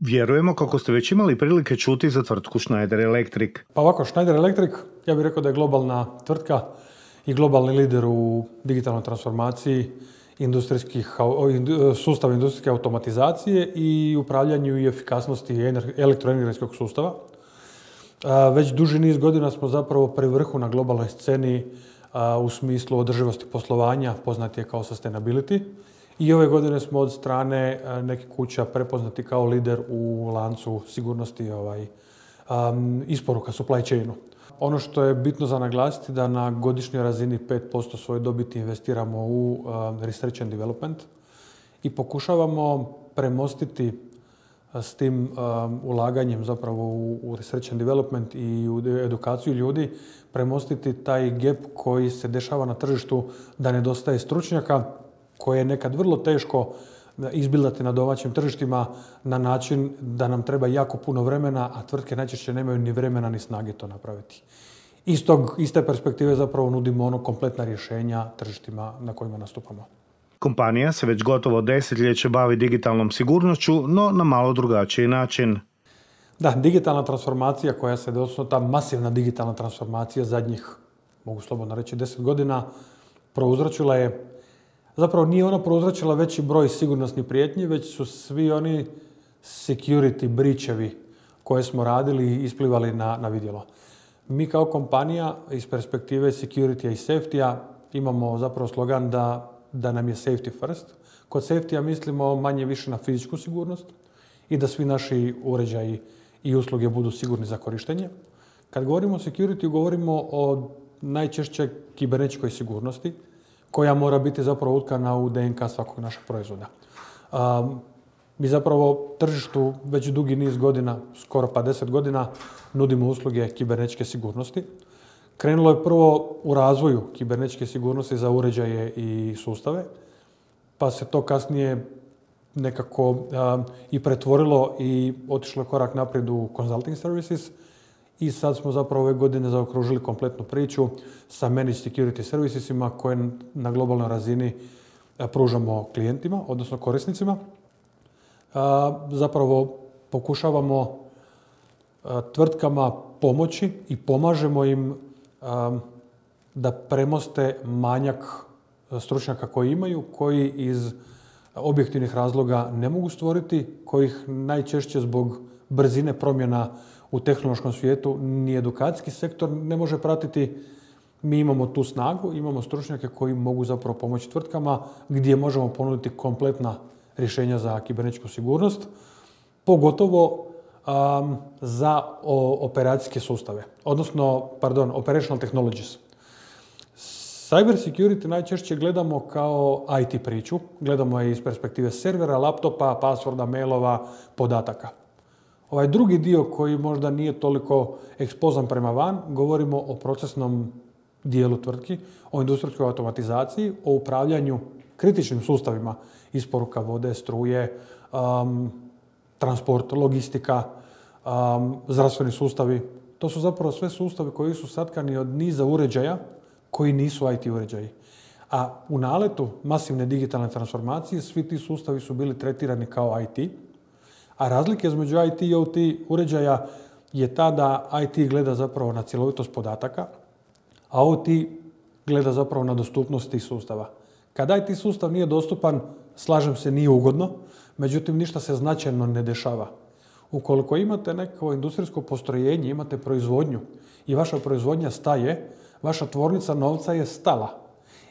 Vjerujemo kako ste već imali prilike čuti za tvrtku Schneider Electric. Pa ovako, Schneider Electric, ja bih rekao da je globalna tvrtka i globalni lider u digitalnoj transformaciji sustava industrijske automatizacije i upravljanju i efikasnosti elektroenergetskog sustava. Već duži niz godina smo zapravo pri vrhu na globalnoj sceni u smislu održivosti poslovanja, poznati je kao sustainability. I ove godine smo od strane nekih kuća prepoznati kao lider u lancu sigurnosti isporuka, supply chainu. Ono što je bitno za naglasiti da na godišnjoj razini 5% svoje dobiti investiramo u research and development i pokušavamo premostiti s tim ulaganjem zapravo u research and development i u edukaciju ljudi, premostiti taj gap koji se dešava na tržištu da nedostaje stručnjaka, koje je nekad vrlo teško izbildati na domaćim tržištima na način da nam treba jako puno vremena, a tvrtke najčešće nemaju ni vremena ni snage to napraviti. Iz te perspektive zapravo nudimo kompletna rješenja tržištima na kojima nastupamo. Kompanija se već gotovo desetljeće bavi digitalnom sigurnošću, no na malo drugačiji način. Da, digitalna transformacija odnosno ta masivna digitalna transformacija zadnjih, mogu slobodno reći, 10 godina prouzročila je, zapravo nije ona prouzročila veći broj sigurnosnih prijetnji, već su svi oni security breachevi koje smo radili isplivali na vidjelo. Mi kao kompanija iz perspektive security i safety-a imamo zapravo slogan da nam je safety first. Kod safety-a mislimo manje više na fizičku sigurnost i da svi naši uređaji i usluge budu sigurni za korištenje. Kad govorimo o security, govorimo o najčešće kibernetičkoj sigurnosti, koja mora biti zapravo utkana u DNK svakog našeg proizvoda. Mi zapravo tržištu već dugi niz godina, skoro pa 10 godina, nudimo usluge kibernetičke sigurnosti. Krenulo je prvo u razvoju kibernetičke sigurnosti za uređaje i sustave, pa se to kasnije nekako i pretvorilo i otišlo korak naprijed u consulting services. I sad smo zapravo ove godine zaokružili kompletnu priču sa managed security servicesima koje na globalnoj razini pružamo klijentima, odnosno korisnicima. Zapravo pokušavamo tvrtkama pomoći i pomažemo im da premoste manjak stručnjaka koji imaju, koji iz objektivnih razloga ne mogu stvoriti, kojih najčešće zbog brzine promjena u tehnološkom svijetu ni edukacijski sektor ne može pratiti. Mi imamo tu snagu, imamo stručnjake koji mogu zapravo pomoći tvrtkama gdje možemo ponuditi kompletna rješenja za kibernetičku sigurnost, pogotovo za operacijske sustave, odnosno, operational technologies. Cyber security najčešće gledamo kao IT priču, gledamo je iz perspektive servera, laptopa, passworda, mailova, podataka. Ovaj drugi dio koji možda nije toliko ekspozan prema van, govorimo o procesnom dijelu tvrtki, o industrijskoj automatizaciji, o upravljanju kritičnim sustavima isporuka vode, struje, transport, logistika, zdravstveni sustavi. To su zapravo sve sustavi koji su satkani od niza uređaja koji nisu IT uređaji. A u naletu masivne digitalne transformacije svi ti sustavi su bili tretirani kao IT, a razlika između IT i OT uređaja je ta da IT gleda zapravo na cjelovitost podataka, a OT gleda zapravo na dostupnost tih sustava. Kad IT sustav nije dostupan, slažem se, nije ugodno, međutim ništa se značajno ne dešava. Ukoliko imate neko industrijsko postrojenje, imate proizvodnju i vaša proizvodnja staje, vaša tvornica novca je stala.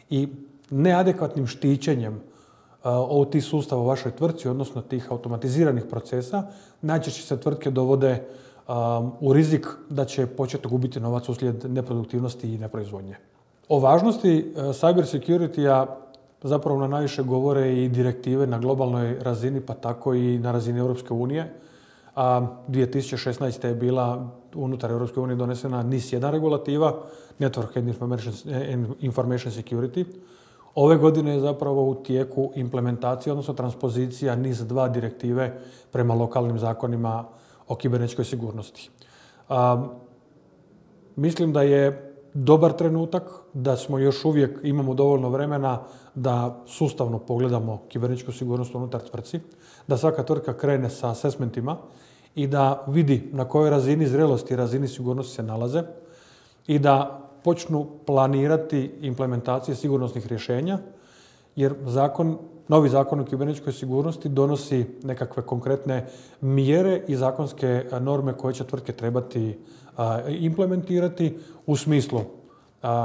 I neadekvatnim štićenjem OT sustava u vašoj tvrtci, odnosno tih automatiziranih procesa, najčešće se tvrtke dovode u rizik da će početi gubiti novac uslijed neproduktivnosti i neproizvodnje. O važnosti cyber security-a zapravo na najviše govore i direktive na globalnoj razini, pa tako i na razini Europske unije. 2016. je bila unutar Europske unije donesena NIS-1 regulativa, Network and Information Security. Ove godine je zapravo u tijeku implementacija, odnosno transpozicija NIS-2 direktive prema lokalnim zakonima o kibernetičkoj sigurnosti. Mislim da je dobar trenutak, da smo još uvijek imamo dovoljno vremena da sustavno pogledamo kibernetičku sigurnost unutar tvrtci, da svaka tvrtka krene sa asesmentima i da vidi na kojoj razini zrelosti i razini sigurnosti se nalaze i da počnu planirati implementacije sigurnosnih rješenja, jer novi zakon o kibernetičkoj sigurnosti donosi nekakve konkretne mjere i zakonske norme koje će tvrtke trebati implementirati u smislu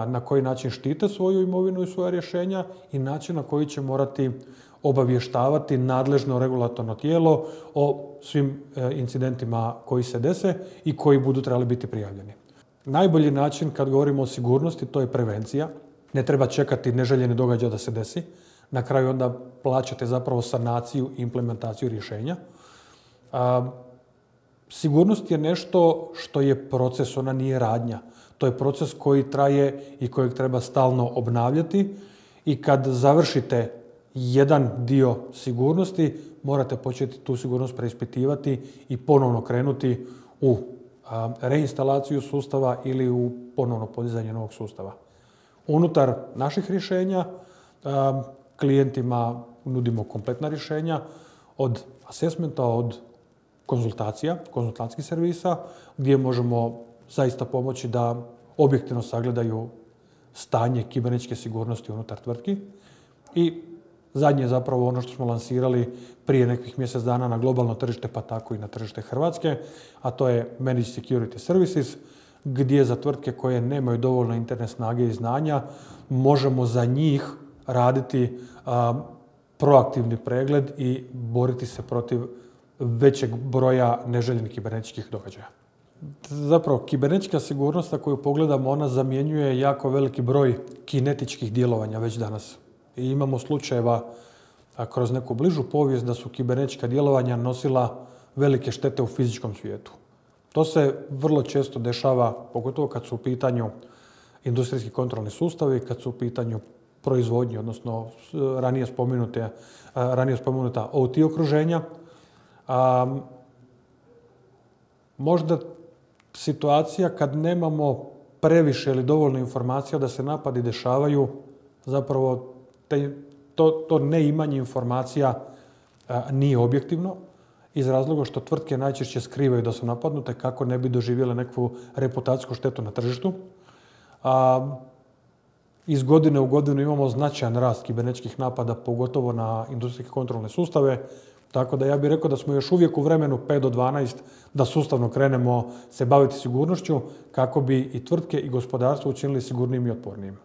na koji način štite svoju imovinu i svoja rješenja i način na koji će morati obavještavati nadležno regulatorno tijelo o svim incidentima koji se dese i koji budu trebali biti prijavljeni. Najbolji način kad govorimo o sigurnosti to je prevencija. Ne treba čekati neželjeni događaj da se desi. Na kraju onda plaćate zapravo sanaciju i implementaciju rješenja. Sigurnost je nešto što je proces, ona nije radnja. To je proces koji traje i kojeg treba stalno obnavljati i kad završite jedan dio sigurnosti, morate početi tu sigurnost preispitivati i ponovno krenuti u reinstalaciju sustava ili u ponovno podizanje novog sustava. Unutar naših rješenja klijentima nudimo kompletna rješenja od asesmenta, od konzultacija, konzultantskih servisa, gdje možemo zaista pomoći da objektivno sagledaju stanje kibernetičke sigurnosti unutar tvrtki. I zadnje je zapravo ono što smo lansirali prije nekih mjesec dana na globalno tržište, pa tako i na tržište Hrvatske, a to je Managed Security Services, gdje za tvrtke koje nemaju dovoljno interne snage i znanja možemo za njih raditi proaktivni pregled i boriti se protiv većeg broja neželjenih kibernetičkih događaja. Zapravo, kibernetička sigurnost, ako ju pogledamo, ona zamjenjuje jako veliki broj kinetičkih djelovanja već danas. I imamo slučajeva kroz neku bližu povijest da su kibernetička djelovanja nosila velike štete u fizičkom svijetu. To se vrlo često dešava, pogotovo kad su u pitanju industrijski kontrolni sustavi, kad su u pitanju proizvodnje, odnosno ranije spomenuta OT okruženja. Možda situacija kad nemamo previše ili dovoljno informacija da se napadi dešavaju, zapravo to neimanje informacija nije objektivno, iz razloga što tvrtke najčešće skrivaju da su napadnute kako ne bi doživjele neku reputacijsku štetu na tržištu. Iz godine u godinu imamo značajan rast kibernetičkih napada, pogotovo na industrijske kontrolne sustave, tako da ja bih rekao da smo još uvijek u vremenu 5 do 12 da sustavno krenemo se baviti sigurnošću kako bi i tvrtke i gospodarstvo učinili sigurnijim i otpornijim.